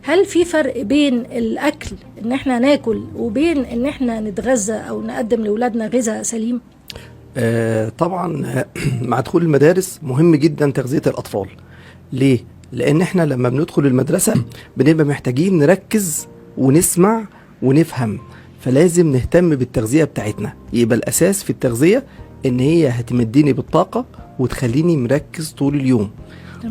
هل في فرق بين الاكل ان احنا ناكل وبين ان احنا نتغذى او نقدم لاولادنا غذاء سليم؟ طبعا مع دخول المدارس مهم جدا تغذية الأطفال. ليه؟ لأن احنا لما بندخل المدرسة بنبقى محتاجين نركز ونسمع ونفهم، فلازم نهتم بالتغذية بتاعتنا. يبقى الأساس في التغذية إن هي هتمديني بالطاقة وتخليني مركز طول اليوم.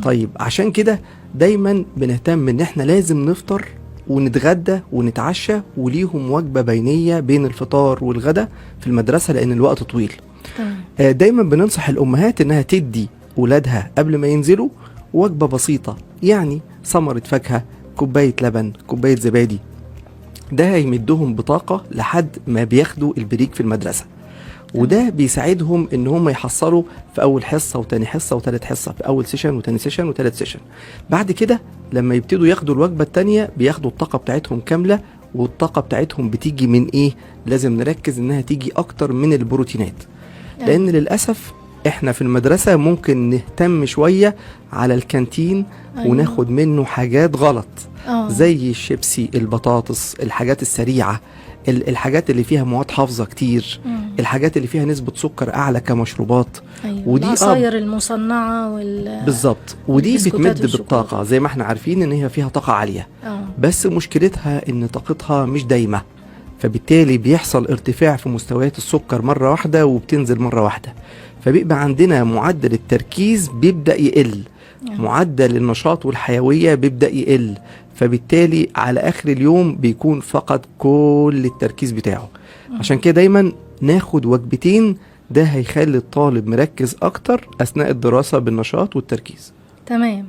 طيب عشان كده دايما بنهتم إن احنا لازم نفطر ونتغدى ونتعشى، وليهم وجبة بينية بين الفطار والغدا في المدرسة لأن الوقت طويل. دايما بننصح الأمهات إنها تدي أولادها قبل ما ينزلوا وجبة بسيطة، يعني ثمرة فاكهة، كوباية لبن، كوباية زبادي. ده هيمدهم بطاقة لحد ما بياخدوا البريك في المدرسة، وده بيساعدهم ان هم يحصلوا في اول حصة وتاني حصة وتالت حصة، في اول سيشن وتاني سيشن وتالت سيشن. بعد كده لما يبتدوا ياخدوا الوجبة التانية بياخدوا الطاقة بتاعتهم كاملة. والطاقة بتاعتهم بتيجي من ايه؟ لازم نركز انها تيجي اكتر من البروتينات، لان للأسف احنا في المدرسة ممكن نهتم شوية على الكانتين وناخد منه حاجات غلط، زي الشيبسي، البطاطس، الحاجات السريعة، الحاجات اللي فيها مواد حافظة كتير، الحاجات اللي فيها نسبة سكر أعلى كمشروبات. ودي العصاير المصنعة بالظبط، ودي بتمد بالطاقة زي ما احنا عارفين ان هي فيها طاقة عالية. بس مشكلتها ان طاقتها مش دايمة، فبالتالي بيحصل ارتفاع في مستويات السكر مرة واحدة وبتنزل مرة واحدة، فبيبقى عندنا معدل التركيز بيبدأ يقل، معدل النشاط والحيوية بيبدأ يقل، فبالتالي على آخر اليوم بيكون فقد كل التركيز بتاعه. عشان كده دايما ناخد وجبتين، ده هيخلي الطالب مركز أكتر أثناء الدراسة بالنشاط والتركيز. تمام.